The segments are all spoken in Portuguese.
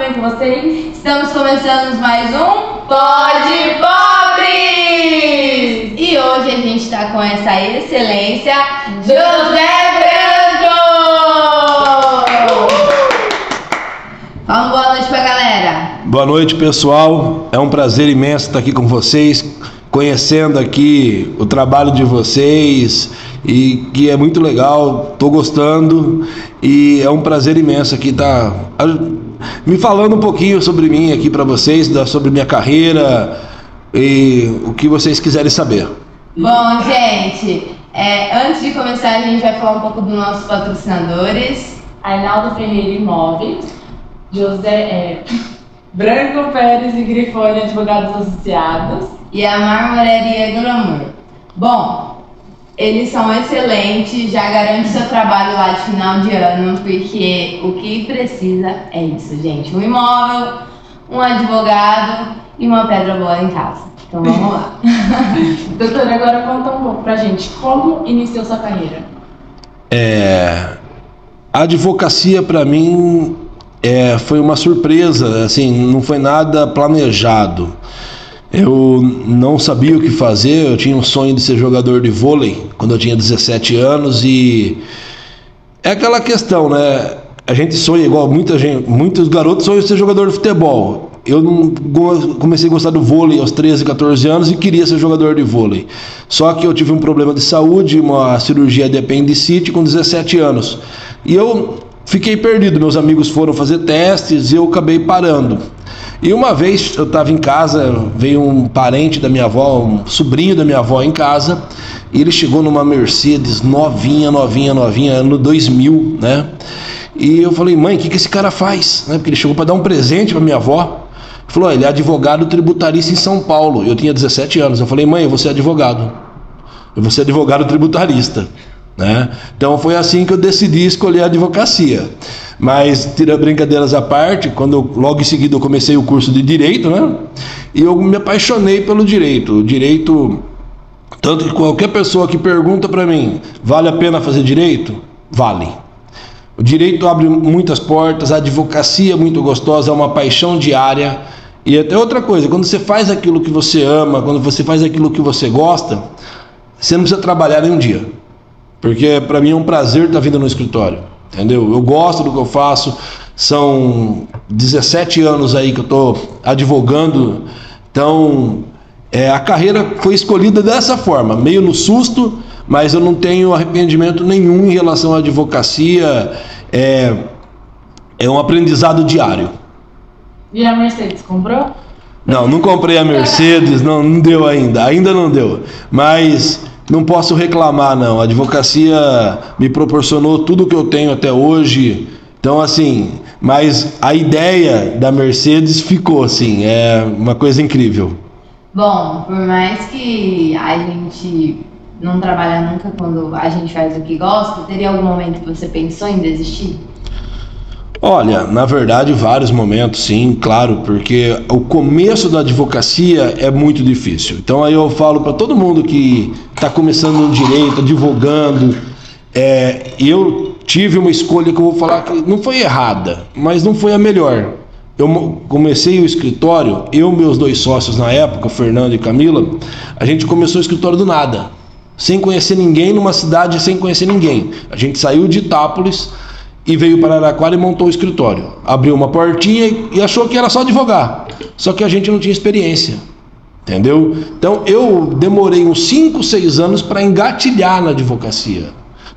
bem com vocês? Estamos começando mais um Pode Pobres! E hoje a gente está com essa excelência, José Branco! Fala uma boa noite pra galera. Boa noite, pessoal. É um prazer imenso estar aqui com vocês, conhecendo aqui o trabalho de vocês, e que é muito legal, tô gostando, e é um prazer imenso aqui estar me falando um pouquinho sobre mim aqui para vocês, sobre minha carreira e o que vocês quiserem saber. Bom, gente, antes de começar a gente vai falar um pouco dos nossos patrocinadores. Arnaldo Ferreira Imóveis, José Branco Pérez e Grifone Advogados Associados e a Marmoraria Glamour. Bom, eles são excelentes, já garante seu trabalho lá de final de ano, porque o que precisa é isso, gente. Um imóvel, um advogado e uma pedra boa em casa. Então vamos lá. Doutora, agora conta um pouco pra gente, como iniciou sua carreira? A advocacia para mim foi uma surpresa, assim, não foi nada planejado. Eu não sabia o que fazer, eu tinha um sonho de ser jogador de vôlei quando eu tinha 17 anos e é aquela questão, né? A gente sonha igual muitos garotos sonham ser jogador de futebol. Eu não comecei a gostar do vôlei aos 13, 14 anos e queria ser jogador de vôlei. Só que eu tive um problema de saúde, uma cirurgia de apendicite com 17 anos. E eu fiquei perdido, meus amigos foram fazer testes e eu acabei parando. E uma vez eu estava em casa, veio um parente da minha avó, um sobrinho da minha avó em casa, e ele chegou numa Mercedes novinha, ano 2000, né? E eu falei, mãe, o que esse cara faz? Né? Porque ele chegou para dar um presente para minha avó. Ele falou, ele é advogado tributarista em São Paulo. Eu tinha 17 anos. Eu falei, mãe, eu vou ser advogado. Eu vou ser advogado tributarista. Né? Então foi assim que eu decidi escolher a advocacia. Mas, tirando brincadeiras à parte, logo em seguida eu comecei o curso de Direito, né? E eu me apaixonei pelo Direito. O Direito, tanto que qualquer pessoa que pergunta para mim, vale a pena fazer Direito? Vale. O Direito abre muitas portas, a advocacia é muito gostosa, é uma paixão diária. E até outra coisa, quando você faz aquilo que você ama, quando você faz aquilo que você gosta, você não precisa trabalhar nem um dia. Porque para mim é um prazer estar vindo no escritório. Entendeu? Eu gosto do que eu faço, são 17 anos aí que eu estou advogando, então a carreira foi escolhida dessa forma, meio no susto, mas eu não tenho arrependimento nenhum em relação à advocacia, é um aprendizado diário. E a Mercedes, comprou? Não comprei a Mercedes, não deu ainda não deu, mas não posso reclamar não, a advocacia me proporcionou tudo que eu tenho até hoje, então assim, mas a ideia da Mercedes ficou assim, é uma coisa incrível. Bom, por mais que a gente não trabalha nunca quando a gente faz o que gosta, teria algum momento que você pensou em desistir? Olha, na verdade vários momentos, sim, claro, porque o começo da advocacia é muito difícil. Então aí eu falo para todo mundo que está começando no direito, advogando, eu tive uma escolha que eu vou falar que não foi errada, mas não foi a melhor. Eu comecei o escritório, meus dois sócios na época, Fernando e Camila, a gente começou o escritório do nada, sem conhecer ninguém, numa cidade sem conhecer ninguém. A gente saiu de Itápolis e veio para Araraquara e montou o escritório. Abriu uma portinha e achou que era só advogar. Só que a gente não tinha experiência. Entendeu? Então eu demorei uns 5, 6 anos para engatilhar na advocacia.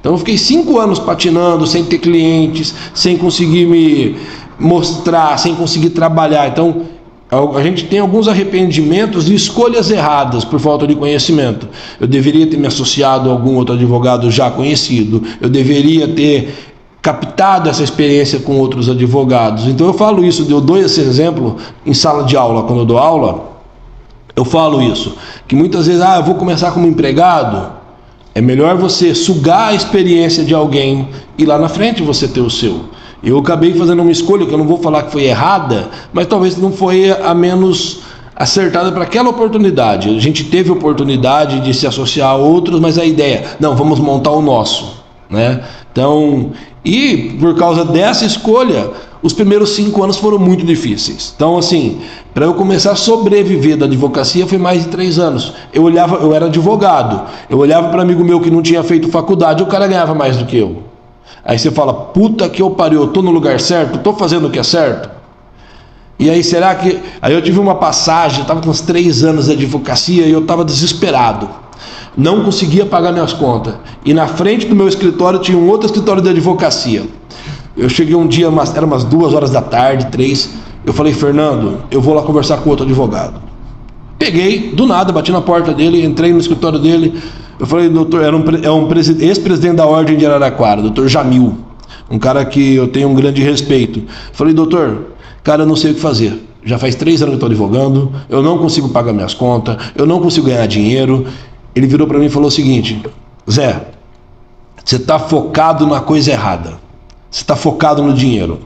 Então eu fiquei 5 anos patinando, sem ter clientes, sem conseguir me mostrar, sem conseguir trabalhar. Então a gente tem alguns arrependimentos de escolhas erradas por falta de conhecimento. Eu deveria ter me associado a algum outro advogado já conhecido. Eu deveria ter captado essa experiência com outros advogados. Então eu falo isso, eu dou esse exemplo em sala de aula, quando eu dou aula, eu falo isso, que muitas vezes, eu vou começar como empregado, é melhor você sugar a experiência de alguém e lá na frente você ter o seu. Eu acabei fazendo uma escolha que eu não vou falar que foi errada, mas talvez não foi a menos acertada para aquela oportunidade. A gente teve oportunidade de se associar a outros, mas a ideia, não, vamos montar o nosso, né? Então, e por causa dessa escolha, Os primeiros 5 anos foram muito difíceis. Então, assim, para eu começar a sobreviver da advocacia foi mais de 3 anos. Eu era advogado, eu olhava para amigo meu que não tinha feito faculdade, o cara ganhava mais do que eu. Aí você fala, puta que eu pariu, eu tô no lugar certo, tô fazendo o que é certo. E aí será que... Aí eu tive uma passagem, eu estava com uns 3 anos de advocacia e eu estava desesperado. Não conseguia pagar minhas contas. E na frente do meu escritório tinha um outro escritório de advocacia. Eu cheguei um dia, era umas 2 horas da tarde, 3. Eu falei, Fernando, eu vou lá conversar com outro advogado. Peguei, do nada, bati na porta dele, entrei no escritório dele. Eu falei, doutor, é um ex-presidente da Ordem de Araraquara, doutor Jamil. Um cara que eu tenho um grande respeito. Eu falei, doutor, cara, eu não sei o que fazer. Já faz 3 anos que eu estou advogando, eu não consigo pagar minhas contas, eu não consigo ganhar dinheiro. Ele virou para mim e falou o seguinte, Zé, você está focado na coisa errada. Você está focado no dinheiro.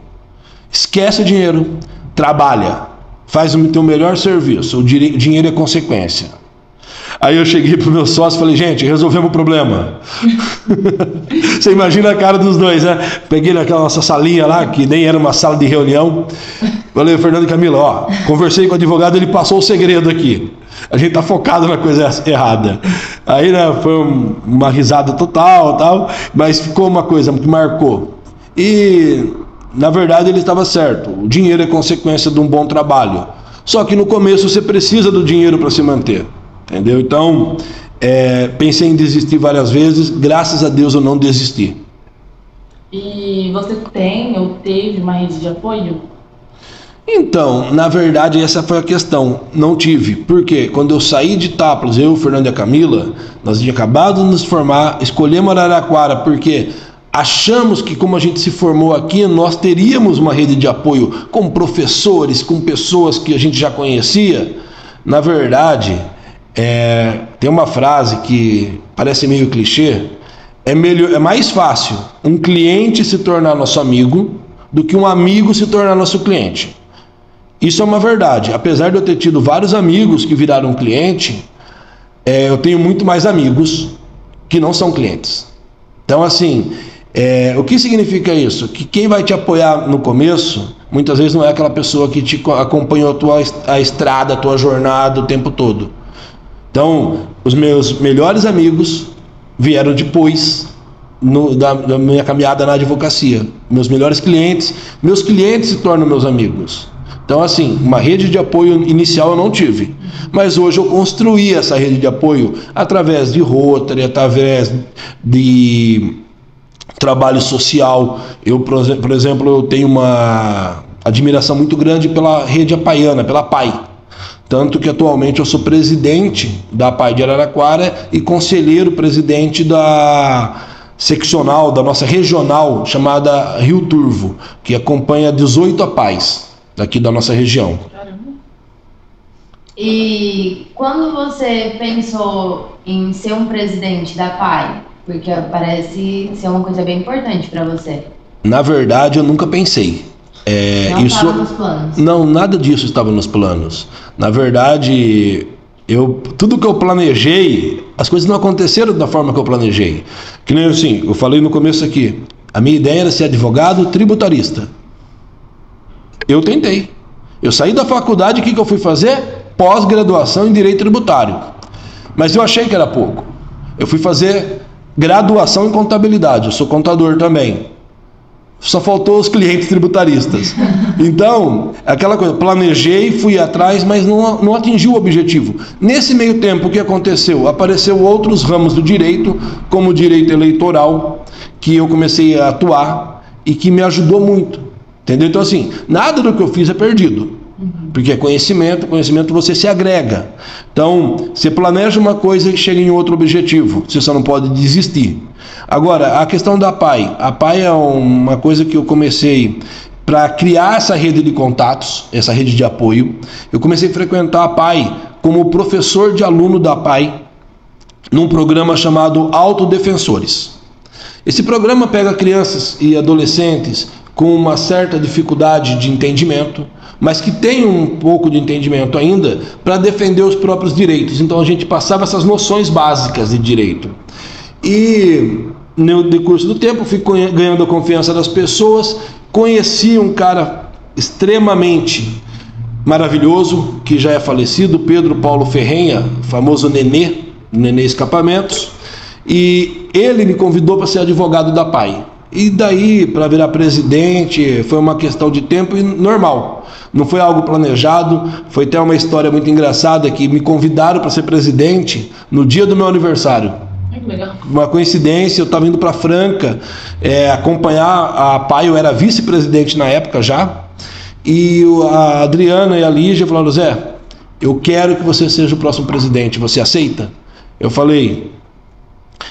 Esquece o dinheiro, trabalha, faz o teu melhor serviço, o dinheiro é consequência. Aí eu cheguei pro meu sócio e falei, gente, resolvemos o problema. Você imagina a cara dos dois, né? Peguei naquela nossa salinha lá, que nem era uma sala de reunião. Falei, Fernando e Camila, ó, conversei com o advogado, ele passou o segredo aqui. A gente tá focado na coisa errada. Aí, né, foi uma risada total, tal, mas ficou uma coisa que marcou. E, na verdade, ele estava certo. O dinheiro é consequência de um bom trabalho. Só que no começo você precisa do dinheiro para se manter. Entendeu? Então, pensei em desistir várias vezes. Graças a Deus eu não desisti. E você tem ou teve uma rede de apoio? Então, na verdade, essa foi a questão. Não tive. Porque quando eu saí de Itápolis, eu, o Fernando e a Camila, nós tínhamos acabado de nos formar, escolhemos Araraquara porque achamos que, como a gente se formou aqui, nós teríamos uma rede de apoio com professores, com pessoas que a gente já conhecia. Na verdade, tem uma frase que parece meio clichê, é mais fácil um cliente se tornar nosso amigo do que um amigo se tornar nosso cliente. Isso é uma verdade. Apesar de eu ter tido vários amigos que viraram cliente, eu tenho muito mais amigos que não são clientes. Então, assim, o que significa isso? Que quem vai te apoiar no começo, muitas vezes não é aquela pessoa que te acompanhou a estrada, a tua jornada o tempo todo. Então, os meus melhores amigos vieram depois da minha caminhada na advocacia. Meus melhores clientes, meus clientes se tornam meus amigos. Então, assim, uma rede de apoio inicial eu não tive. Mas hoje eu construí essa rede de apoio através de Rotary, através de trabalho social. Eu, por exemplo, eu tenho uma admiração muito grande pela rede apaiana, pela APAI. Tanto que atualmente eu sou presidente da APAI de Araraquara e conselheiro presidente da seccional, da nossa regional, chamada Rio Turvo, que acompanha 18 APAIs daqui da nossa região. Caramba. E quando você pensou em ser um presidente da APAI? Porque parece ser uma coisa bem importante para você. Na verdade, eu nunca pensei. Não estava nos planos? Não, nada disso estava nos planos. Na verdade, tudo que eu planejei, as coisas não aconteceram da forma que eu planejei. Que nem assim, eu falei no começo aqui, a minha ideia era ser advogado tributarista. Eu tentei. Eu saí da faculdade, o que eu fui fazer? Pós-graduação em Direito Tributário. Mas eu achei que era pouco. Eu fui fazer graduação em Contabilidade, eu sou contador também. Só faltou os clientes tributaristas. Então, aquela coisa, planejei, fui atrás, mas não atingi o objetivo. Nesse meio tempo, o que aconteceu? Apareceu outros ramos do direito, como o direito eleitoral, que eu comecei a atuar e que me ajudou muito. Entendeu? Então, assim, nada do que eu fiz é perdido. Porque é conhecimento você se agrega. Então, você planeja uma coisa e chega em outro objetivo. Você só não pode desistir. Agora, a questão da APAI. A APAI é uma coisa que eu comecei para criar essa rede de contatos, essa rede de apoio. Eu comecei a frequentar a APAI como professor de aluno da APAI num programa chamado Autodefensores. Esse programa pega crianças e adolescentes com uma certa dificuldade de entendimento, mas que tem um pouco de entendimento ainda para defender os próprios direitos. Então a gente passava essas noções básicas de direito. E no decurso do tempo, fui ganhando a confiança das pessoas, conheci um cara extremamente maravilhoso, que já é falecido, Pedro Paulo Ferrenha, famoso Nenê Escapamentos, e ele me convidou para ser advogado da PAI. E daí, para virar presidente, foi uma questão de tempo e normal. Não foi algo planejado, foi até uma história muito engraçada que me convidaram para ser presidente no dia do meu aniversário. Legal. Uma coincidência, eu estava indo para Franca acompanhar a PAI, eu era vice-presidente na época já, e a Adriana e a Lígia falaram: Zé, eu quero que você seja o próximo presidente, você aceita? Eu falei: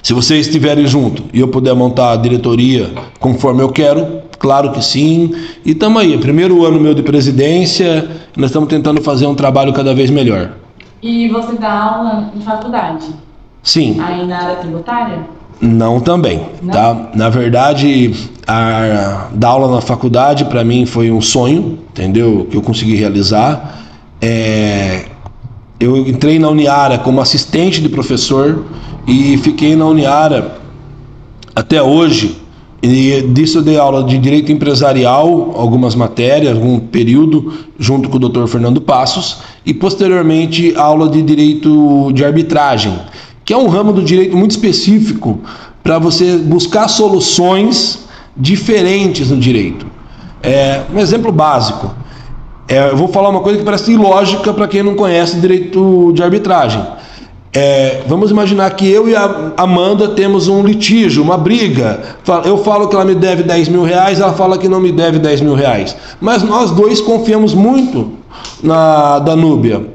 se vocês estiverem junto e eu puder montar a diretoria conforme eu quero, claro que sim. E estamos aí, primeiro ano meu de presidência, nós estamos tentando fazer um trabalho cada vez melhor. E você dá aula em faculdade? Sim. Aí na área tributária? Não também, não? Tá? Na verdade, dar aula na faculdade para mim foi um sonho, entendeu? Que eu consegui realizar. Eu entrei na Uniara como assistente de professor e fiquei na Uniara até hoje. E disso eu dei aula de direito empresarial, algumas matérias, algum período, junto com o Dr. Fernando Passos, e posteriormente aula de direito de arbitragem, que é um ramo do direito muito específico para você buscar soluções diferentes no direito. Um exemplo básico. Eu vou falar uma coisa que parece ilógica para quem não conhece direito de arbitragem. Vamos imaginar que eu e a Amanda temos um litígio, uma briga. Eu falo que ela me deve 10 mil reais, ela fala que não me deve 10 mil reais. Mas nós dois confiamos muito na Danúbia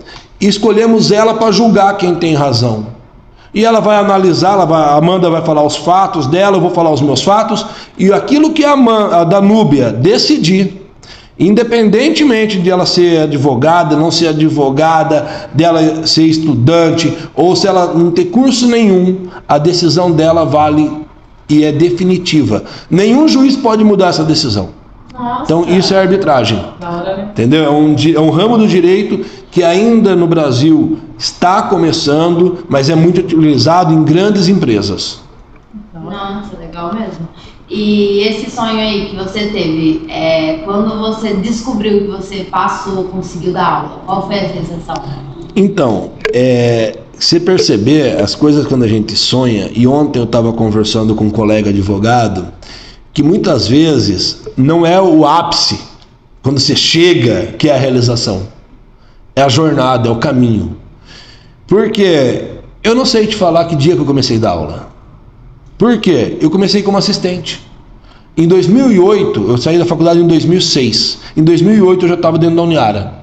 e escolhemos ela para julgar quem tem razão. E ela vai analisar, a Amanda vai falar os fatos dela, eu vou falar os meus fatos, e aquilo que a Danúbia decidir, independentemente de ela ser advogada, não ser advogada, dela ser estudante, ou se ela não ter curso nenhum, a decisão dela vale e é definitiva. Nenhum juiz pode mudar essa decisão. Nossa. Então isso é arbitragem. Entendeu? É um ramo do direito que ainda no Brasil está começando, mas é muito utilizado em grandes empresas. Nossa, legal mesmo. E esse sonho aí que você teve, quando você descobriu que você conseguiu dar aula, qual foi a sensação? Então, você perceber as coisas quando a gente sonha, e ontem eu estava conversando com um colega advogado, que muitas vezes não é o ápice, quando você chega, que é a realização. É a jornada, é o caminho. Porque eu não sei te falar que dia que eu comecei a dar aula. Por quê? Eu comecei como assistente. Em 2008, eu saí da faculdade em 2006. Em 2008 eu já estava dentro da Uniara.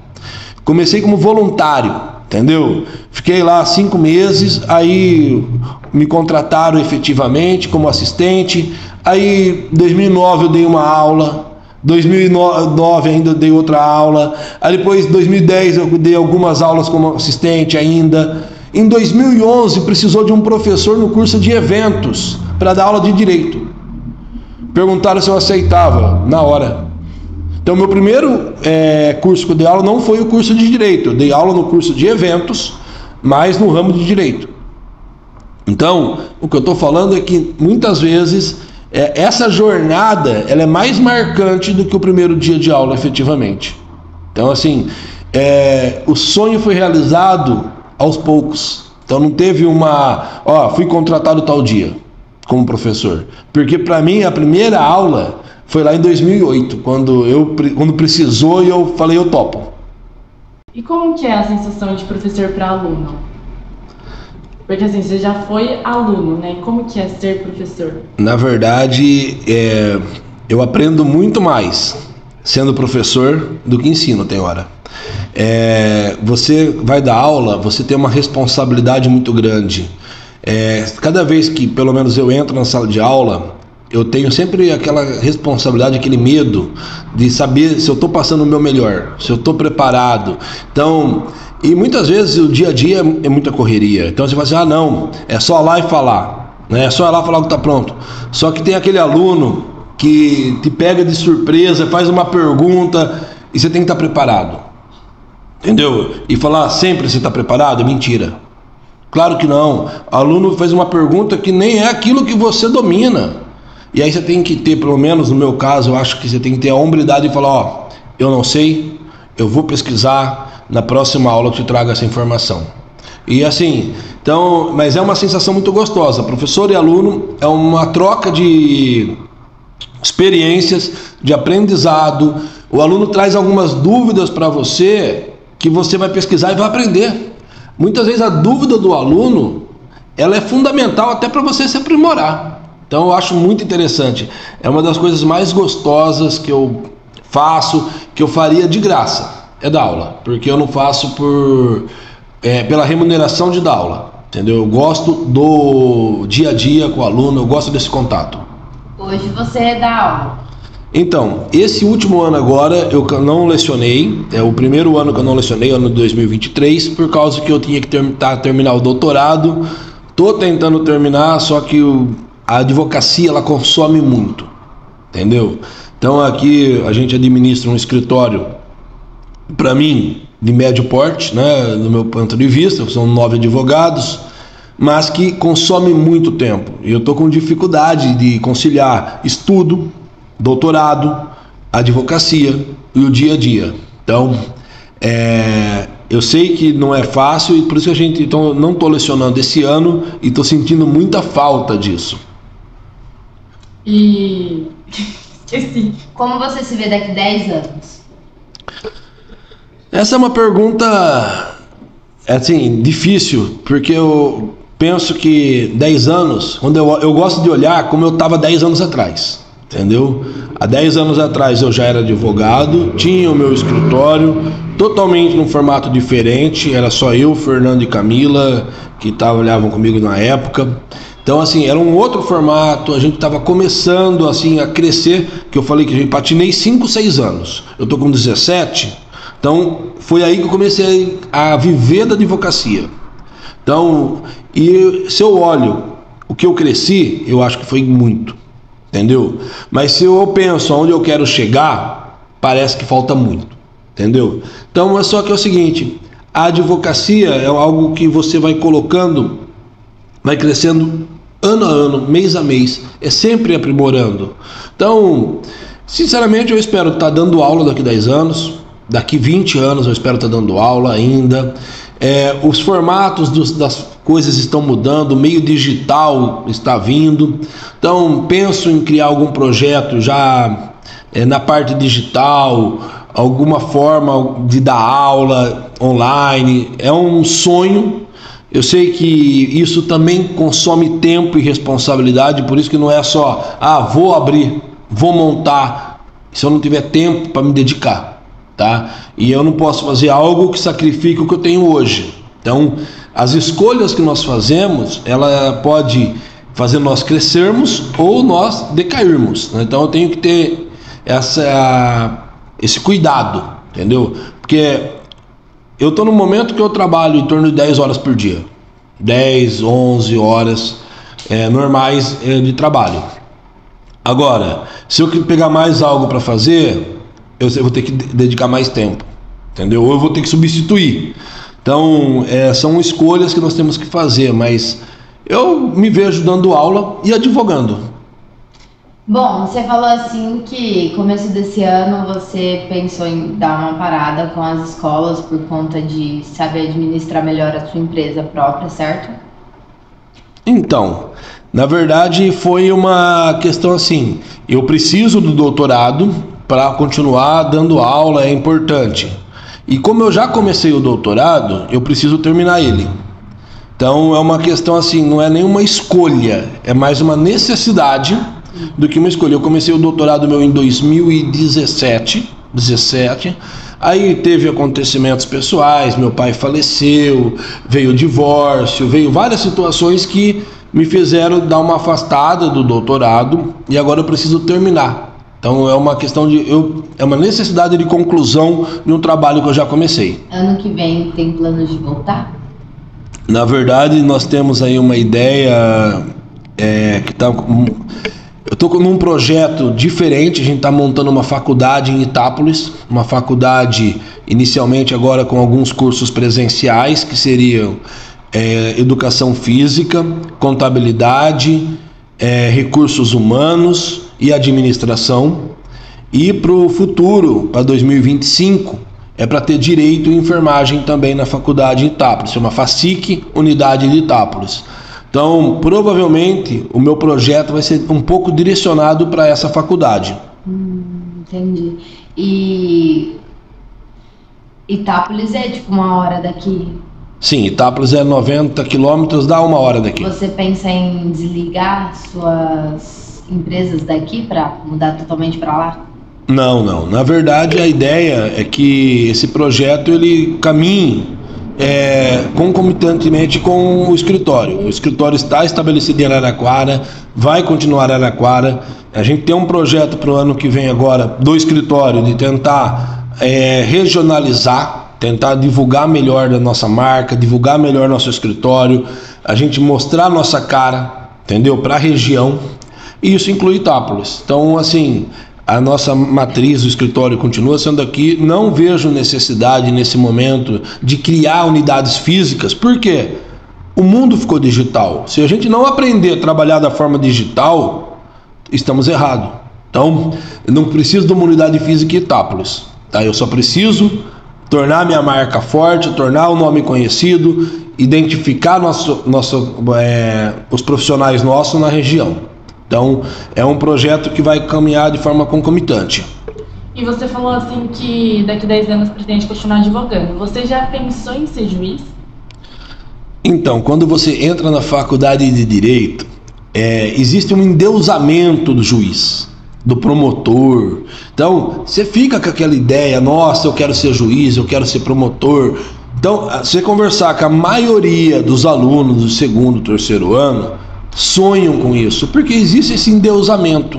Comecei como voluntário, entendeu? Fiquei lá 5 meses, aí me contrataram efetivamente como assistente. Aí em 2009 eu dei uma aula. 2009 ainda dei outra aula. Aí depois em 2010 eu dei algumas aulas como assistente ainda. Em 2011 precisou de um professor no curso de eventos para dar aula de direito. Perguntaram se eu aceitava na hora. Então meu primeiro curso que eu dei aula não foi o curso de direito. Eu dei aula no curso de eventos, mas no ramo de direito. Então o que eu estou falando é que muitas vezes essa jornada ela é mais marcante do que o primeiro dia de aula efetivamente. Então assim, o sonho foi realizado aos poucos. Então não teve fui contratado tal dia como professor. Porque para mim a primeira aula foi lá em 2008, quando precisou e eu falei, eu topo. E como que é a sensação de professor para aluno? Porque assim, você já foi aluno, né? Como que é ser professor? Na verdade, eu aprendo muito mais sendo professor do que ensino, tem hora. Você vai dar aula, você tem uma responsabilidade muito grande. Cada vez que, pelo menos, eu entro na sala de aula, eu tenho sempre aquela responsabilidade, aquele medo de saber se eu estou passando o meu melhor, se eu estou preparado. Então, e muitas vezes o dia a dia é muita correria. Então você fala assim, não, é só lá e falar, né? É só ir lá falar que está pronto. Só que tem aquele aluno que te pega de surpresa, faz uma pergunta e você tem que estar preparado. Entendeu? E falar sempre você está preparado é mentira. Claro que não. O aluno fez uma pergunta que nem é aquilo que você domina. E aí você tem que ter, pelo menos no meu caso, eu acho que você tem que ter a hombridade de falar, ó, eu não sei, eu vou pesquisar, na próxima aula eu te trago essa informação. E assim, então, mas é uma sensação muito gostosa. Professor e aluno é uma troca de experiências, de aprendizado. O aluno traz algumas dúvidas para você que você vai pesquisar e vai aprender. Muitas vezes a dúvida do aluno, ela é fundamental até para você se aprimorar. Então eu acho muito interessante. É uma das coisas mais gostosas que eu faço, que eu faria de graça, é dar aula. Porque eu não faço pela remuneração de dar aula, entendeu? Eu gosto do dia a dia com o aluno, eu gosto desse contato. Hoje você dá aula. Então, esse último ano agora eu não lecionei, é o primeiro ano que eu não lecionei, ano de 2023, por causa que eu tinha que terminar o doutorado. Tô tentando terminar, só que a advocacia ela consome muito, entendeu? Então aqui a gente administra um escritório, para mim, de médio porte, né, do meu ponto de vista, são 9 advogados, mas que consome muito tempo. E eu tô com dificuldade de conciliar estudo, doutorado, advocacia e o dia a dia. Então, eu sei que não é fácil e por isso que então, não estou lecionando esse ano e estou sentindo muita falta disso. E esqueci. Como você se vê daqui 10 anos? Essa é uma pergunta assim, difícil, porque eu penso que 10 anos, quando eu gosto de olhar como eu estava 10 anos atrás. Entendeu? Há 10 anos atrás eu já era advogado, tinha o meu escritório, totalmente num formato diferente, era só eu, Fernando e Camila, que trabalhavam comigo na época. Então assim, era um outro formato, a gente estava começando assim a crescer, que eu falei que a gente patinei 5, 6 anos, eu tô com 17, então foi aí que eu comecei a viver da advocacia. Então, e se eu olho o que eu cresci, eu acho que foi muito. Entendeu? Mas se eu penso aonde eu quero chegar, parece que falta muito, entendeu? Então é só que é o seguinte, a advocacia é algo que você vai colocando, vai crescendo ano a ano, mês a mês, é sempre aprimorando. Então, sinceramente eu espero estar dando aula daqui 10 anos, daqui 20 anos eu espero estar dando aula ainda. Os formatos das coisas estão mudando, o meio digital está vindo, então penso em criar algum projeto já na parte digital, alguma forma de dar aula online, é um sonho. Eu sei que isso também consome tempo e responsabilidade, por isso que não é só, vou abrir, vou montar, se eu não tiver tempo para me dedicar. Tá? E eu não posso fazer algo que sacrifique o que eu tenho hoje. Então, as escolhas que nós fazemos, ela pode fazer nós crescermos ou nós decairmos. Né? Então, eu tenho que ter esse cuidado, entendeu? Porque eu estou no momento que eu trabalho em torno de 10 horas por dia. 10, 11 horas normais de trabalho. Agora, se eu pegar mais algo para fazer, eu vou ter que dedicar mais tempo, entendeu? Ou eu vou ter que substituir. Então, são escolhas que nós temos que fazer, mas eu me vejo dando aula e advogando. Bom, você falou assim que começo desse ano você pensou em dar uma parada com as escolas por conta de saber administrar melhor a sua empresa própria, certo? Então, na verdade foi uma questão assim, eu preciso do doutorado para continuar dando aula, é importante. E como eu já comecei o doutorado, eu preciso terminar ele. Então é uma questão assim, não é nenhuma escolha, é mais uma necessidade do que uma escolha. Eu comecei o doutorado meu em 2017, aí teve acontecimentos pessoais, meu pai faleceu, veio o divórcio, veio várias situações que me fizeram dar uma afastada do doutorado e agora eu preciso terminar. Então é uma questão é uma necessidade de conclusão de um trabalho que eu já comecei. Ano que vem tem planos de voltar? Na verdade nós temos aí uma ideia que eu estou num projeto diferente, a gente está montando uma faculdade em Itápolis, uma faculdade inicialmente agora com alguns cursos presenciais que seriam educação física, contabilidade, recursos humanos e administração. E para o futuro, para 2025, é para ter direito e enfermagem também na faculdade em Itápolis, chama FACIC, unidade de Itápolis. Então, provavelmente, o meu projeto vai ser um pouco direcionado para essa faculdade. Entendi. E Itápolis é tipo 1 hora daqui? Sim, Itápolis é 90 quilômetros, dá 1 hora daqui. Você pensa em desligar suas empresas daqui para mudar totalmente para lá? Não. Na verdade, a ideia é que esse projeto ele caminhe concomitantemente com o escritório. O escritório está estabelecido em Araraquara, vai continuar em Araraquara. A gente tem um projeto para o ano que vem agora do escritório de tentar regionalizar, tentar divulgar melhor da nossa marca, divulgar melhor nosso escritório, a gente mostrar nossa cara, entendeu? Para a região. E isso inclui Itápolis. Então, assim, a nossa matriz, o escritório continua sendo aqui. Não vejo necessidade nesse momento de criar unidades físicas. Por quê? O mundo ficou digital. Se a gente não aprender a trabalhar da forma digital, estamos errados. Então, eu não preciso de uma unidade física em Itápolis, tá? Eu só preciso tornar minha marca forte, tornar o nome conhecido, identificar os profissionais nossos na região. Então, é um projeto que vai caminhar de forma concomitante. E você falou assim que daqui a 10 anos pretende continuar advogando. Você já pensou em ser juiz? Então, quando você entra na faculdade de Direito, existe um endeusamento do juiz, do promotor. Então, você fica com aquela ideia, nossa, eu quero ser juiz, eu quero ser promotor. Então, você conversar com a maioria dos alunos do 2º, 3º ano, sonham com isso, porque existe esse endeusamento.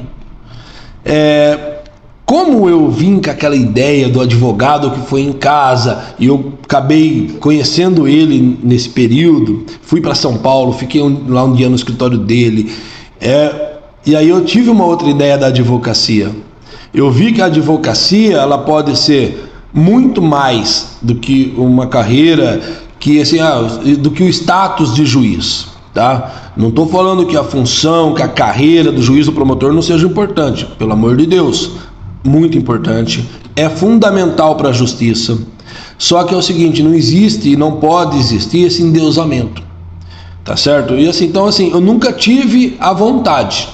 Como eu vim com aquela ideia do advogado que foi em casa, e eu acabei conhecendo ele nesse período, fui para São Paulo, fiquei lá um dia no escritório dele, e aí eu tive uma outra ideia da advocacia. Eu vi que a advocacia ela pode ser muito mais do que uma carreira, do que o status de juiz. Tá? Não estou falando que a função, que a carreira do juiz ou promotor não seja importante, pelo amor de Deus, muito importante, é fundamental para a justiça. Só que é o seguinte, não existe e não pode existir esse endeusamento, tá certo? E assim, então assim, eu nunca tive a vontade,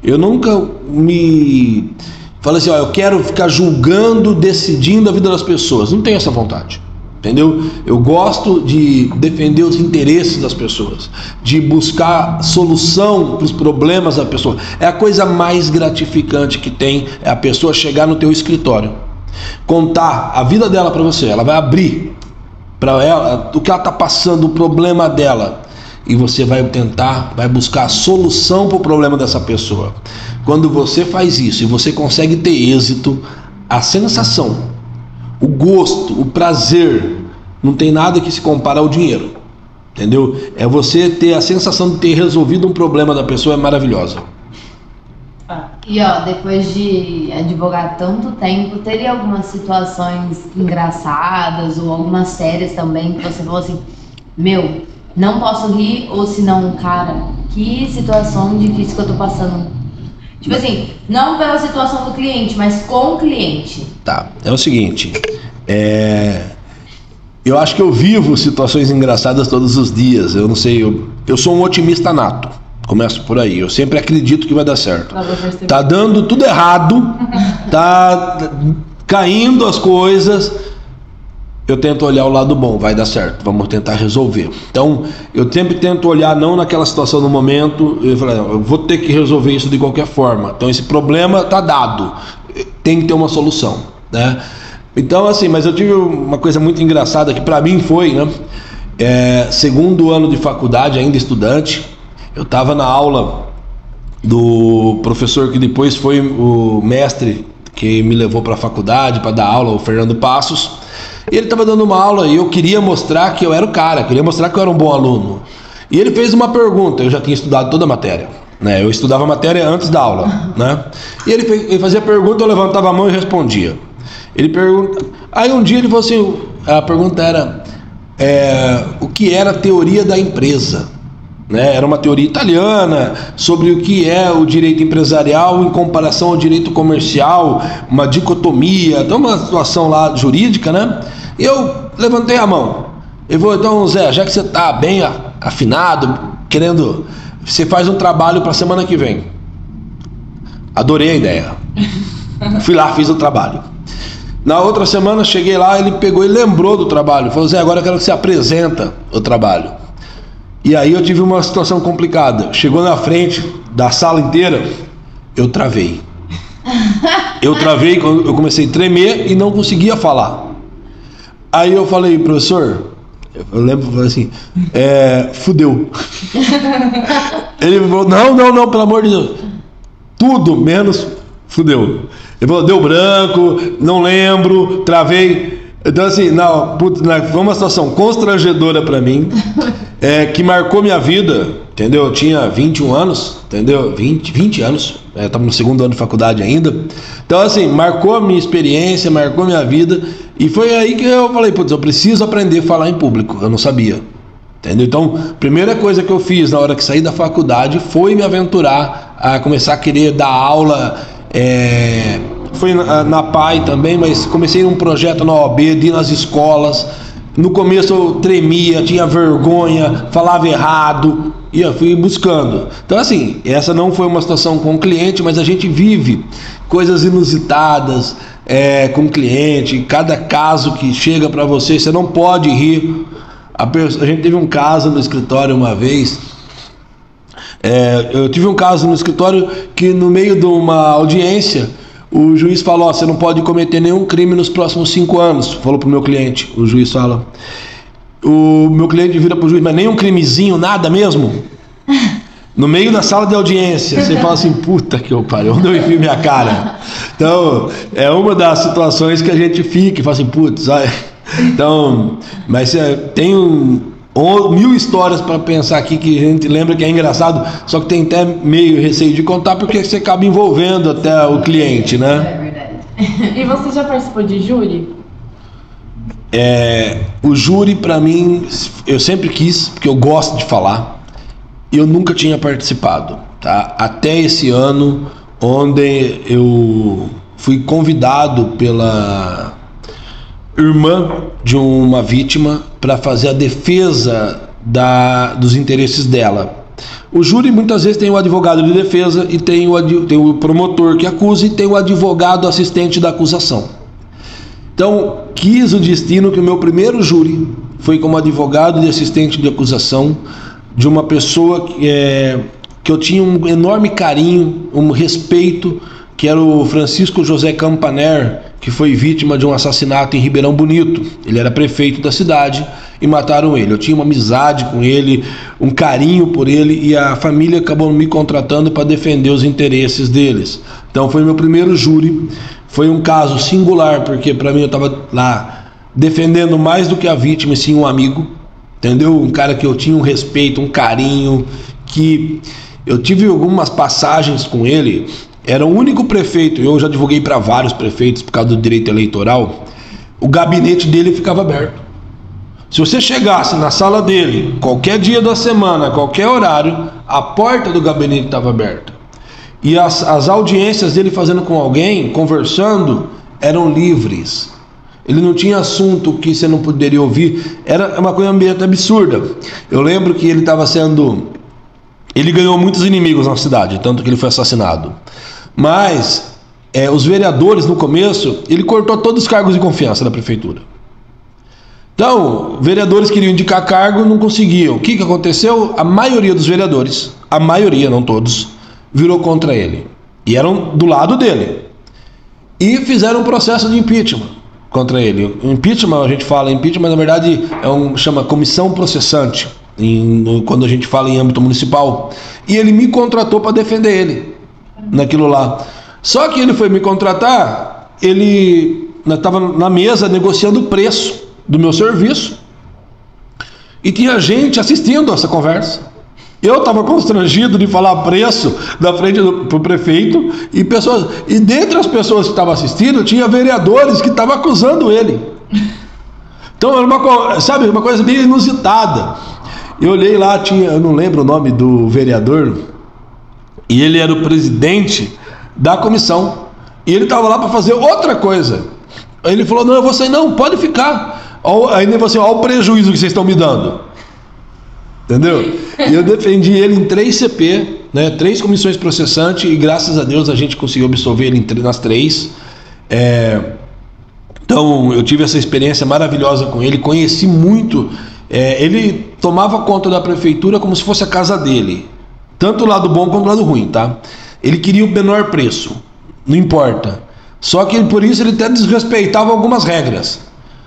eu nunca me falei assim, eu quero ficar julgando, decidindo a vida das pessoas, não tenho essa vontade. Entendeu? Eu gosto de defender os interesses das pessoas, de buscar solução para os problemas da pessoa. É a coisa mais gratificante que tem, é a pessoa chegar no teu escritório, contar a vida dela para você, ela vai abrir para ela o que ela está passando, o problema dela, e você vai buscar a solução para o problema dessa pessoa. Quando você faz isso e você consegue ter êxito, a sensação, o gosto, o prazer, não tem nada que se compara ao dinheiro, entendeu? É você ter a sensação de ter resolvido um problema da pessoa, é maravilhosa. E depois de advogar tanto tempo, teria algumas situações engraçadas ou algumas sérias também que você falou assim, não posso rir, ou se não, cara, que situação difícil que eu tô passando. Tipo assim, não pela situação do cliente, mas com o cliente. Tá, é o seguinte, eu acho que eu vivo situações engraçadas todos os dias. Eu não sei, eu sou um otimista nato, começo por aí, eu sempre acredito que vai dar certo. Tá dando tudo errado, tá caindo as coisas, eu tento olhar o lado bom, vai dar certo, vamos tentar resolver. Então, eu sempre tento olhar não naquela situação no momento, eu vou ter que resolver isso de qualquer forma. Então, esse problema está dado, tem que ter uma solução, né? Então, assim, mas eu tive uma coisa muito engraçada que para mim foi, né? 2º ano de faculdade, ainda estudante, eu estava na aula do professor que depois foi o mestre que me levou para a faculdade para dar aula, o Fernando Passos. E ele estava dando uma aula e eu queria mostrar que eu era o cara, queria mostrar que eu era um bom aluno. E ele fez uma pergunta, eu já tinha estudado toda a matéria, né? Eu estudava a matéria antes da aula, né? E ele fazia pergunta, eu levantava a mão e respondia. Ele pergunta. Aí um dia ele falou assim, a pergunta era, o que era a teoria da empresa, né? Era uma teoria italiana sobre o que é o direito empresarial em comparação ao direito comercial, uma dicotomia, então uma situação lá jurídica, né? Eu levantei a mão. Eu vou, então, Zé, já que você está bem afinado, querendo, você faz um trabalho para a semana que vem. Adorei a ideia. Fui lá, fiz o trabalho. Na outra semana cheguei lá, ele pegou e lembrou do trabalho. Falou, Zé, agora eu quero que você apresenta o trabalho. E aí eu tive uma situação complicada. Chegou na frente da sala inteira, eu travei. Eu travei quando eu comecei a tremer e não conseguia falar. Aí eu falei, professor, eu lembro, eu falei assim, fudeu. Ele falou, não, pelo amor de Deus. Tudo menos fudeu. Ele falou, deu branco, não lembro, travei. Então assim, foi uma situação constrangedora pra mim, que marcou minha vida, entendeu? Eu tinha 21 anos, entendeu? 20 anos, estava no segundo ano de faculdade ainda. Então assim, marcou a minha experiência, marcou a minha vida. E foi aí que eu falei, putz, eu preciso aprender a falar em público, eu não sabia. Entendeu? Então, a primeira coisa que eu fiz na hora que saí da faculdade foi me aventurar a começar a querer dar aula. Foi na PAI também, mas comecei um projeto na OAB, de ir nas escolas. No começo eu tremia, tinha vergonha, falava errado, e eu fui buscando. Então assim, essa não foi uma situação com o cliente, mas a gente vive coisas inusitadas com o cliente. Cada caso que chega para você não pode rir. A gente teve um caso no escritório uma vez. Eu tive um caso no escritório que no meio de uma audiência o juiz falou, você não pode cometer nenhum crime nos próximos 5 anos. Falou pro meu cliente, o juiz fala. O meu cliente vira pro juiz, mas nem um crimezinho, nada mesmo? No meio da sala de audiência, você fala assim, puta que eu pariu, onde eu enfio minha cara? Então, é uma das situações que a gente fica e fala assim, putz, então, mas tem 1000 histórias para pensar aqui que a gente lembra que é engraçado, só que tem até meio receio de contar porque você acaba envolvendo até o cliente, né? É verdade. E você já participou de júri? O júri para mim, eu sempre quis, porque eu gosto de falar, e eu nunca tinha participado, tá? Até esse ano, onde eu fui convidado pela irmã de uma vítima para fazer a defesa dos interesses dela. O júri muitas vezes tem o advogado de defesa e tem o promotor que acusa e tem o advogado assistente da acusação. Então, quis o destino que o meu primeiro júri foi como advogado de assistente de acusação de uma pessoa que eu tinha um enorme carinho, um respeito, que era o Francisco José Campaner, que foi vítima de um assassinato em Ribeirão Bonito. Ele era prefeito da cidade e mataram ele. Eu tinha uma amizade com ele, um carinho por ele, e a família acabou me contratando para defender os interesses deles. Então foi meu primeiro júri. Foi um caso singular, porque para mim eu estava lá defendendo mais do que a vítima, e sim um amigo, entendeu? Um cara que eu tinha um respeito, um carinho, que eu tive algumas passagens com ele. Era o único prefeito, eu já advoguei para vários prefeitos por causa do direito eleitoral, o gabinete dele ficava aberto. Se você chegasse na sala dele, qualquer dia da semana, qualquer horário, a porta do gabinete estava aberta. E as audiências dele fazendo com alguém, conversando, eram livres. Ele não tinha assunto que você não poderia ouvir, era uma coisa meio absurda. Eu lembro que ele estava ele ganhou muitos inimigos na cidade, tanto que ele foi assassinado. Mas os vereadores, no começo, ele cortou todos os cargos de confiança da prefeitura. Então, vereadores queriam indicar cargo, não conseguiam. O que aconteceu? A maioria dos vereadores, a maioria, não todos, virou contra ele. E eram do lado dele. E fizeram um processo de impeachment contra ele. O impeachment, a gente fala impeachment, mas na verdade chama comissão processante, quando a gente fala em âmbito municipal. E ele me contratou para defender ele naquilo lá. Só que ele foi me contratar, ele estava na mesa negociando o preço do meu serviço e tinha gente assistindo essa conversa. Eu estava constrangido de falar preço da frente pro prefeito e pessoas, e dentre as pessoas que estavam assistindo tinha vereadores que estavam acusando ele. Então era uma coisa bem inusitada. Eu olhei lá, eu não lembro o nome do vereador, e ele era o presidente da comissão, e ele estava lá para fazer outra coisa. Aí ele falou, não, eu vou sair, não, pode ficar. Aí ele falou assim, olha o prejuízo que vocês estão me dando. Entendeu? E eu defendi ele em 3 CP, né, 3 comissões processantes, e graças a Deus a gente conseguiu absolver ele nas 3. Então eu tive essa experiência maravilhosa com ele, conheci muito. Ele tomava conta da prefeitura como se fosse a casa dele, tanto o lado bom quanto o lado ruim, tá? Ele queria o menor preço, não importa. Só que por isso ele até desrespeitava algumas regras.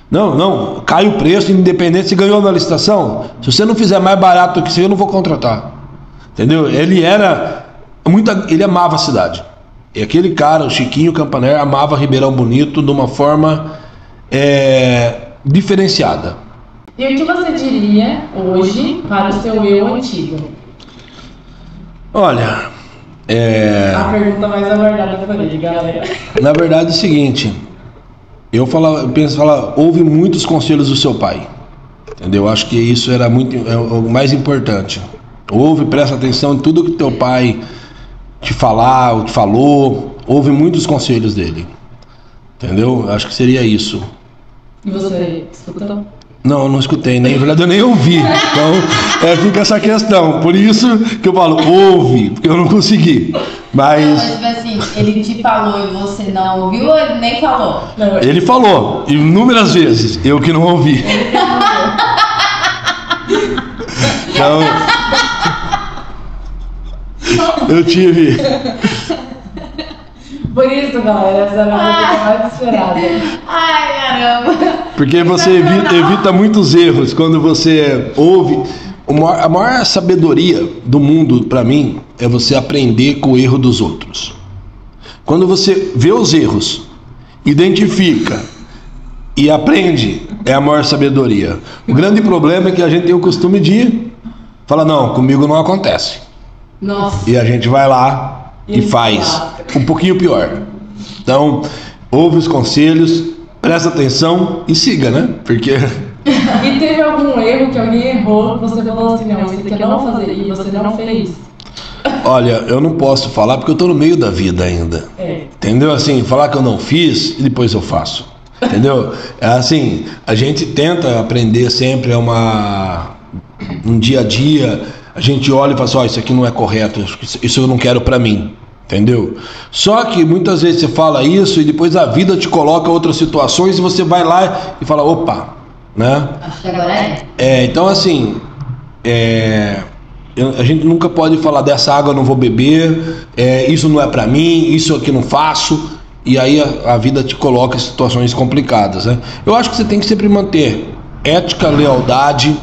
Não, cai o preço, independente se ganhou na licitação. Se você não fizer mais barato que isso, eu não vou contratar. Entendeu? Ele amava a cidade. E aquele cara, o Chiquinho Campaner, amava Ribeirão Bonito de uma forma diferenciada. E o que você diria hoje para o seu eu antigo? Olha, a pergunta mais aguardada por ele, galera. Na verdade é o seguinte, eu penso, ouve muitos conselhos do seu pai, entendeu? Acho que isso era o mais importante. Ouve, presta atenção em tudo que teu pai te falou, ouve muitos conselhos dele, entendeu? Acho que seria isso. E você escutou? Não, eu não escutei, na verdade eu nem ouvi. Então fica essa questão. Por isso que eu falo, ouve, porque eu não consegui. Mas tipo assim, ele te falou e você não ouviu ou ele nem falou? Ele falou, inúmeras vezes, eu que não ouvi. Então, eu tive. Por isso, galera, essa era a coisa mais esperada. Ai, caramba. Porque você evita muitos erros quando você ouve. A maior sabedoria do mundo, para mim, é você aprender com o erro dos outros. Quando você vê os erros, identifica e aprende, é a maior sabedoria. O grande problema é que a gente tem o costume de falar, não, comigo não acontece. Nossa. E a gente vai lá e faz um pouquinho pior. Então, ouve os conselhos, presta atenção e siga, né? Porque... E teve algum erro que alguém errou, você falou assim, não, isso aqui eu não vou fazer, e você não fez? Olha, eu não posso falar porque eu tô no meio da vida ainda. Entendeu? Assim, falar que eu não fiz e depois eu faço. Entendeu? É assim, a gente tenta aprender sempre, um dia a dia, a gente olha e fala assim, isso aqui não é correto, isso eu não quero pra mim. Entendeu? Só que muitas vezes você fala isso e depois a vida te coloca outras situações e você vai lá e fala, opa, né? Acho que agora é. Então assim, a gente nunca pode falar dessa água eu não vou beber, isso não é pra mim, isso aqui não faço, e aí a vida te coloca em situações complicadas, né? Eu acho que você tem que sempre manter ética, lealdade,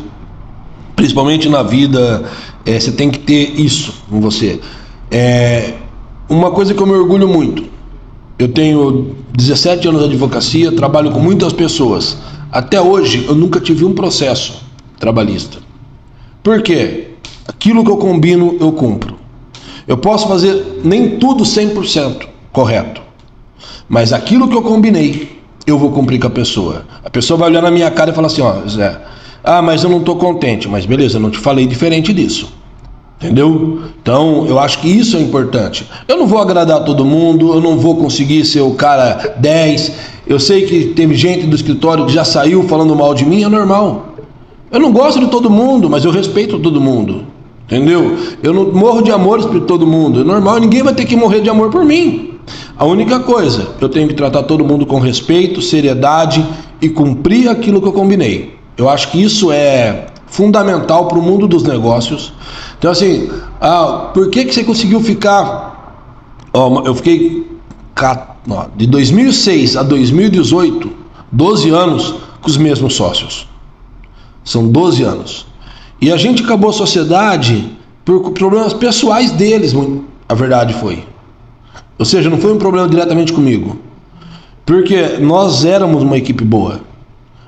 principalmente na vida, você tem que ter isso em você. Uma coisa que eu me orgulho muito, eu tenho 17 anos de advocacia, trabalho com muitas pessoas. Até hoje eu nunca tive um processo trabalhista. Por quê? Aquilo que eu combino, eu cumpro. Eu posso fazer nem tudo 100% correto, mas aquilo que eu combinei, eu vou cumprir com a pessoa. A pessoa vai olhar na minha cara e falar assim, ó, Zé, mas eu não estou contente. Mas beleza, eu não te falei diferente disso. Entendeu? Então eu acho que isso é importante. Eu não vou agradar todo mundo, eu não vou conseguir ser o cara 10. Eu sei que teve gente do escritório que já saiu falando mal de mim, é normal. Eu não gosto de todo mundo, mas eu respeito todo mundo. Entendeu? Eu não morro de amores por todo mundo, é normal, ninguém vai ter que morrer de amor por mim. A única coisa, eu tenho que tratar todo mundo com respeito, seriedade e cumprir aquilo que eu combinei. Eu acho que isso é fundamental para o mundo dos negócios. Então assim, por que você conseguiu ficar... eu fiquei de 2006 a 2018, 12 anos com os mesmos sócios. São 12 anos. E a gente acabou a sociedade por problemas pessoais deles, a verdade foi. Ou seja, não foi um problema diretamente comigo. Porque nós éramos uma equipe boa.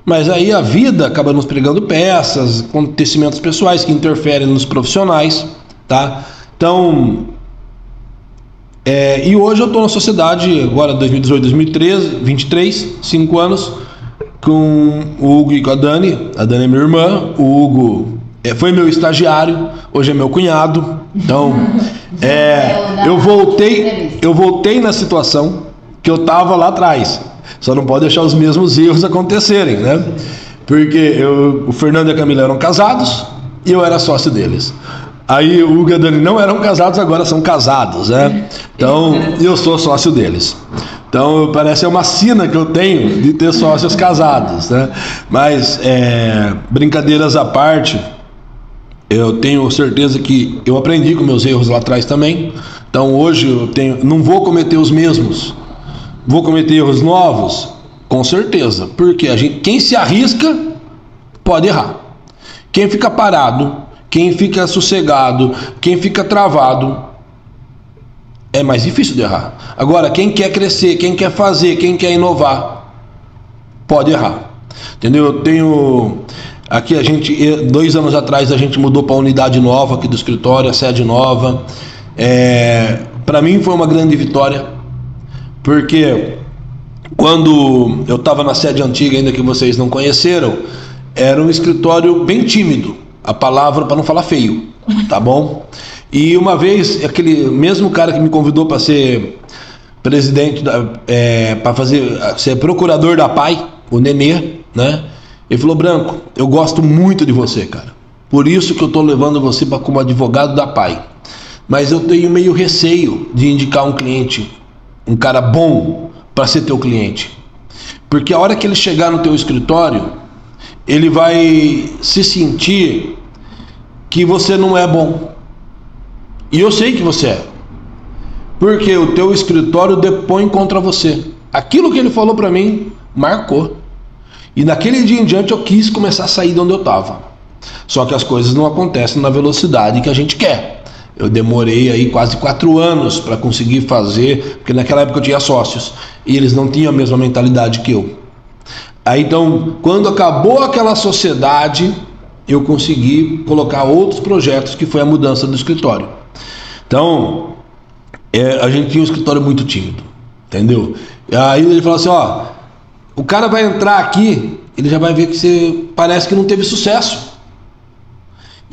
Mas aí a vida acaba nos pregando peças, acontecimentos pessoais que interferem nos profissionais, tá? Então, e hoje eu estou na sociedade, agora 2018, 2013, 23, 5 anos, com o Hugo e com a Dani. A Dani é minha irmã, o Hugo foi meu estagiário, hoje é meu cunhado. Então, eu voltei na situação que eu estava lá atrás. Só não pode deixar os mesmos erros acontecerem, né? Porque o Fernando e a Camila eram casados e eu era sócio deles. Aí o Hugo e a Dani não eram casados, agora são casados, né? Então, eu sou sócio deles. Então, parece uma sina que eu tenho de ter sócios casados, né? Mas, brincadeiras à parte, eu tenho certeza que eu aprendi com meus erros lá atrás também. Então, hoje não vou cometer os mesmos. Vou cometer erros novos? Com certeza. Porque quem se arrisca pode errar. Quem fica parado, quem fica sossegado, quem fica travado, é mais difícil de errar. Agora, quem quer crescer, quem quer fazer, quem quer inovar, pode errar. Entendeu? Eu tenho... Aqui 2 anos atrás a gente mudou para a unidade nova aqui do escritório, a sede nova. Para mim foi uma grande vitória, porque quando eu estava na sede antiga, ainda que vocês não conheceram, era um escritório bem tímido, a palavra para não falar feio, tá bom? E uma vez, aquele mesmo cara que me convidou para ser presidente, para ser procurador da PAI, o Nenê, né? Ele falou: Branco, eu gosto muito de você, cara. Por isso que eu estou levando você como advogado da PAI. Mas eu tenho meio receio de indicar um cliente, um cara bom, para ser teu cliente. Porque a hora que ele chegar no teu escritório, ele vai se sentir que você não é bom. E eu sei que você é. Porque o teu escritório depõe contra você. Aquilo que ele falou para mim, marcou. E naquele dia em diante eu quis começar a sair de onde eu estava. Só que as coisas não acontecem na velocidade que a gente quer. Eu demorei aí quase 4 anos para conseguir fazer, porque naquela época eu tinha sócios e eles não tinham a mesma mentalidade que eu. Aí então, quando acabou aquela sociedade, eu consegui colocar outros projetos, que foi a mudança do escritório. Então, a gente tinha um escritório muito tímido, entendeu? E aí ele falou assim: ó, o cara vai entrar aqui, ele já vai ver que você parece que não teve sucesso.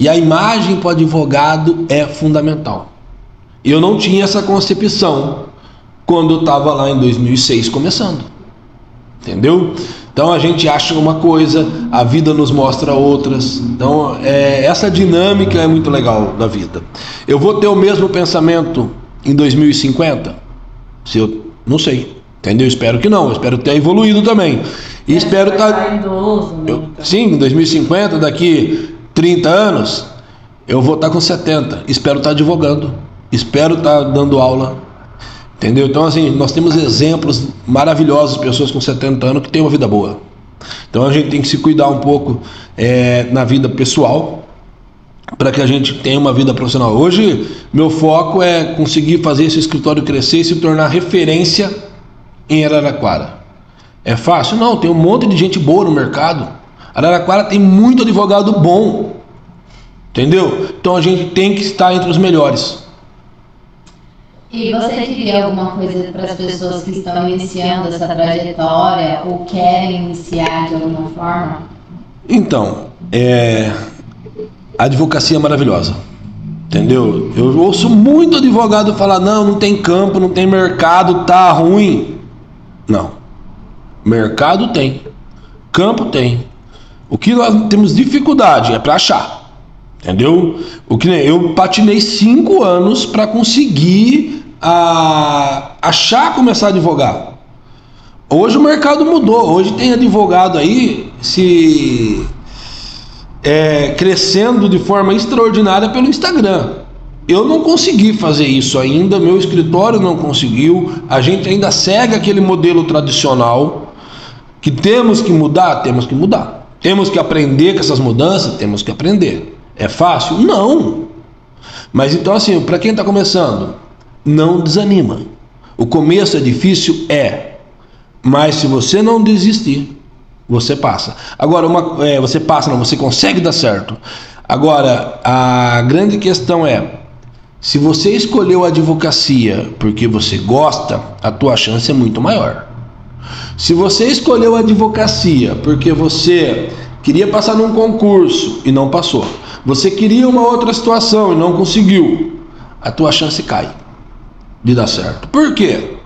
E a imagem para o advogado é fundamental. Eu não tinha essa concepção quando eu estava lá em 2006 começando. Entendeu? Então a gente acha uma coisa, a vida nos mostra outras. Então essa dinâmica é muito legal da vida. Eu vou ter o mesmo pensamento em 2050? Não sei. Entendeu? Espero que não. Eu espero ter evoluído também. E espero estar... idoso, né? Sim, em 2050, daqui 30 anos, eu vou estar com 70. Espero estar advogando. Espero estar dando aula. Entendeu? Então, assim, nós temos exemplos maravilhosos de pessoas com 70 anos que têm uma vida boa. Então, a gente tem que se cuidar um pouco na vida pessoal, para que a gente tenha uma vida profissional. Hoje, meu foco é conseguir fazer esse escritório crescer e se tornar referência em Araraquara. É fácil? Não, tem um monte de gente boa no mercado. Araraquara tem muito advogado bom, entendeu? Então a gente tem que estar entre os melhores. E você diria alguma coisa para as pessoas que estão iniciando essa trajetória ou querem iniciar de alguma forma? Então, a advocacia é maravilhosa, entendeu? Eu ouço muito advogado falar: não tem campo, não tem mercado, tá ruim. Não, mercado tem, campo tem. O que nós temos dificuldade é para achar, entendeu? Eu patinei 5 anos para conseguir achar, começar a advogar. Hoje o mercado mudou. Hoje tem advogado aí crescendo de forma extraordinária pelo Instagram. Eu não consegui fazer isso ainda, meu escritório não conseguiu. A gente ainda segue aquele modelo tradicional. Que temos que mudar? Temos que mudar. Temos que aprender com essas mudanças? Temos que aprender. É fácil? Não. Mas então, assim, para quem está começando, não desanima. O começo é difícil? Mas se você não desistir, você passa. Agora, você consegue dar certo. Agora, a grande questão se você escolheu a advocacia porque você gosta, a tua chance é muito maior. Se você escolheu a advocacia porque você queria passar num concurso e não passou, você queria uma outra situação e não conseguiu, a tua chance cai de dar certo. Por quê?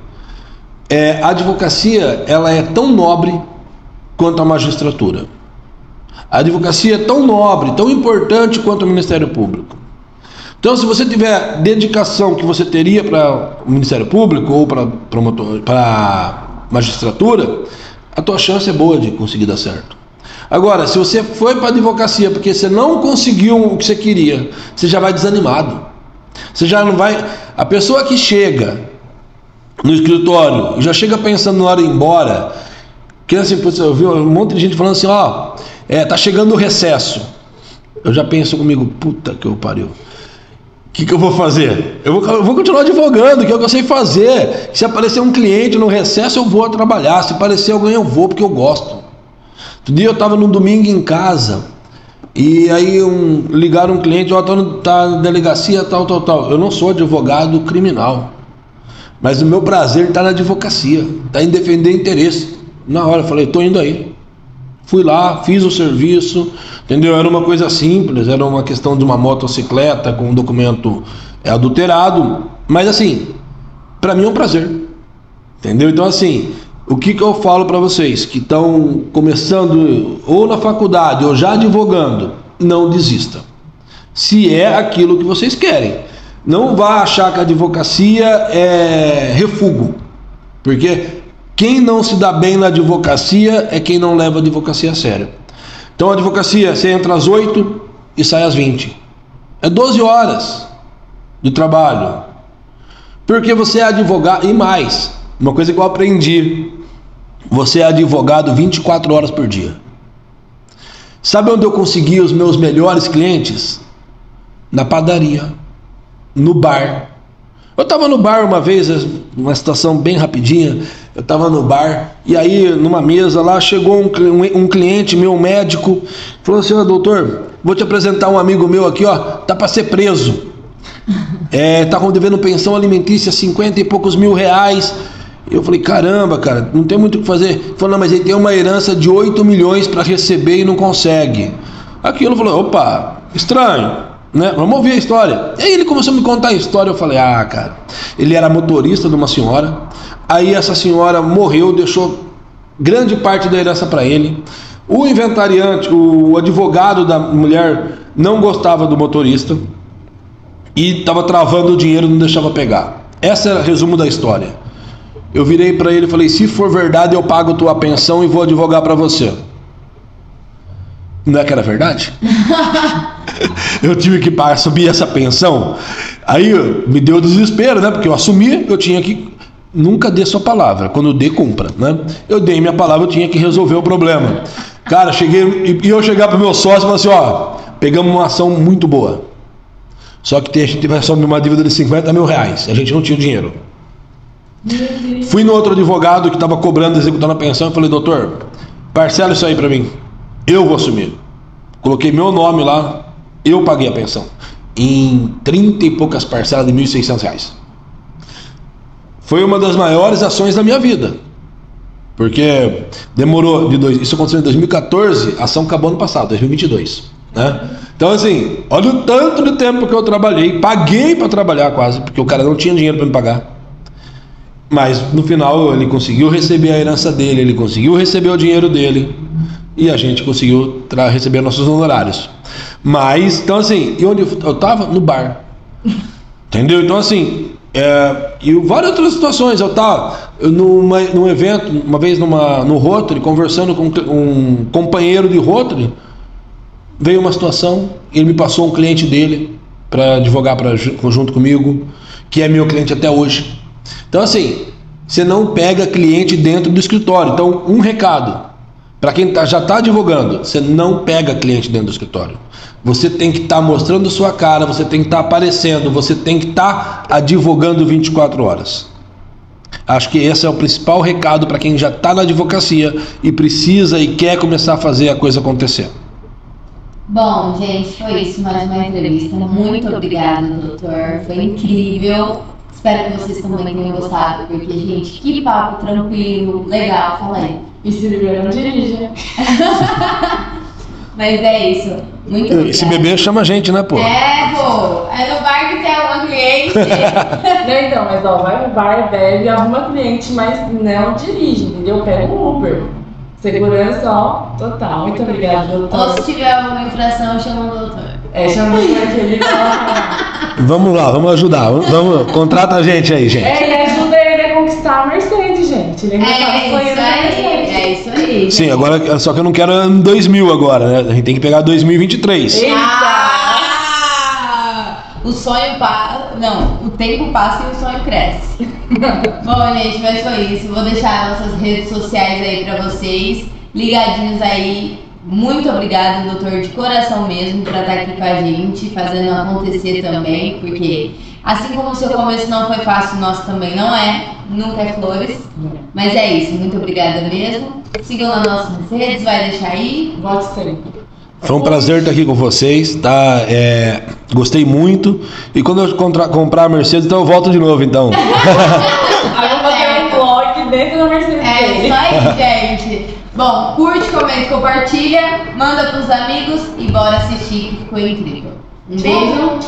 A advocacia, ela é tão nobre quanto a magistratura. A advocacia é tão nobre, tão importante quanto o Ministério Público. Então, se você tiver dedicação que você teria para o Ministério Público ou para magistratura, a tua chance é boa de conseguir dar certo. Agora, se você foi para a advocacia porque você não conseguiu o que você queria, você já vai desanimado. Você já não vai... A pessoa que chega no escritório e já chega pensando na hora de ir embora, que assim, eu vi um monte de gente falando assim, tá chegando o recesso. Eu já penso comigo, puta que eu pariu. O que eu vou fazer? Eu vou continuar advogando, que é o que eu sei fazer. Se aparecer um cliente no recesso, eu vou trabalhar. Se aparecer alguém, eu vou, porque eu gosto. Outro dia eu estava num domingo em casa, e aí ligaram um cliente, tá na delegacia, tal. Eu não sou advogado criminal, mas o meu prazer está na advocacia, está em defender interesse. Na hora eu falei, estou indo aí. Fui lá, fiz o serviço, entendeu? Era uma coisa simples, era uma questão de uma motocicleta com um documento adulterado, mas assim, para mim é um prazer, entendeu? Então assim, o que eu falo para vocês que estão começando ou na faculdade ou já advogando, não desista. Se é aquilo que vocês querem, não vá achar que a advocacia é refúgio, porque quem não se dá bem na advocacia é quem não leva a advocacia a sério. Então a advocacia, você entra às 8 e sai às 20. É 12 horas de trabalho. Porque você é advogado, e mais, uma coisa que eu aprendi, você é advogado 24 horas por dia. Sabe onde eu consegui os meus melhores clientes? Na padaria, no bar. Eu estava no bar uma vez, uma situação bem rapidinha. Eu estava no bar e aí numa mesa lá chegou um cliente meu, médico, falou assim, doutor, vou te apresentar um amigo meu aqui, tá para ser preso, tá devendo pensão alimentícia 50 e poucos mil reais. Eu falei, caramba, cara, não tem muito o que fazer. Ele falou, não, mas ele tem uma herança de 8 milhões para receber e não consegue. Aquilo falou, opa, estranho, né? Vamos ouvir a história. E aí ele começou a me contar a história. Eu falei, cara, ele era motorista de uma senhora. Aí essa senhora morreu, deixou grande parte da herança para ele. O inventariante, o advogado da mulher não gostava do motorista e estava travando o dinheiro, não deixava pegar. Esse era o resumo da história. Eu virei para ele e falei, se for verdade eu pago tua pensão e vou advogar para você. Não é que era verdade? Eu tive que assumir essa pensão. Aí me deu desespero, né? Porque eu assumi, eu tinha que... Nunca dê sua palavra, quando dê, cumpra, né? Eu dei minha palavra, eu tinha que resolver o problema. Cara, eu chegar pro meu sócio e falar assim, pegamos uma ação muito boa. Só que a gente vai assumir uma dívida de 50 mil reais, a gente não tinha o dinheiro. Fui no outro advogado que estava cobrando, executando a pensão, e falei, doutor, parcela isso aí para mim, eu vou assumir. Coloquei meu nome lá, eu paguei a pensão em 30 e poucas parcelas de 1.600 reais. Foi uma das maiores ações da minha vida, porque demorou isso aconteceu em 2014, a ação acabou ano passado, 2022, né? Então assim, olha o tanto de tempo que eu trabalhei, paguei para trabalhar quase, porque o cara não tinha dinheiro para me pagar. Mas no final ele conseguiu receber a herança dele, ele conseguiu receber o dinheiro dele e a gente conseguiu receber nossos honorários. Mas, então assim, e onde eu estava? No bar. Entendeu? Então assim, e várias outras situações. Eu estava num evento, uma vez no Rotary, conversando com um companheiro de Rotary, veio uma situação, ele me passou um cliente dele para advogar junto comigo, que é meu cliente até hoje. Então assim, você não pega cliente dentro do escritório. Então, um recado para quem já está advogando, você não pega cliente dentro do escritório. Você tem que estar mostrando sua cara, você tem que estar aparecendo, você tem que estar advogando 24 horas. Acho que esse é o principal recado para quem já está na advocacia e precisa e quer começar a fazer a coisa acontecer. Bom, gente, foi isso, mais uma entrevista. Muito obrigada, doutor. Foi incrível. Espero que vocês também tenham gostado, porque, gente, que papo tranquilo, legal, fala aí. E se beber não dirige. Mas é isso. Muito obrigada. Esse bebê chama a gente, né, pô? É, pô. É no bar que tem alguma cliente. Não, então, mas ó, vai no bar, bebe, arruma cliente, mas não dirige, entendeu? Pega um Uber. Segurança, ó, total. Muito obrigada, doutor. Ou se tiver alguma infração, chama o doutor. Chama aquele. Vamos lá, vamos ajudar. Vamos, contrata a gente aí, gente. E ajuda ele a conquistar a Mercedes, gente. Ele ainda tá sonhando na Mercedes. É isso aí. Sim, agora, só que eu não quero ano 2000 agora, né? A gente tem que pegar 2023. O sonho passa. Não, o tempo passa e o sonho cresce. Bom, gente, mas foi isso. Vou deixar nossas redes sociais aí pra vocês. Ligadinhos aí. Muito obrigada, doutor, de coração mesmo, por estar aqui com a gente, fazendo acontecer também, porque assim como o seu começo não foi fácil, o nosso também não é, nunca é flores. Mas é isso, muito obrigada mesmo. Sigam nas nossas redes, vai deixar aí. Volte sempre. Foi um prazer estar aqui com vocês, tá? Gostei muito. E quando eu comprar a Mercedes, então eu volto de novo, então. Aí eu vou fazer um vlog dentro da Mercedes. É isso aí, gente. Bom, curte, comenta, compartilha, manda pros amigos e bora assistir que ficou incrível. Um beijo.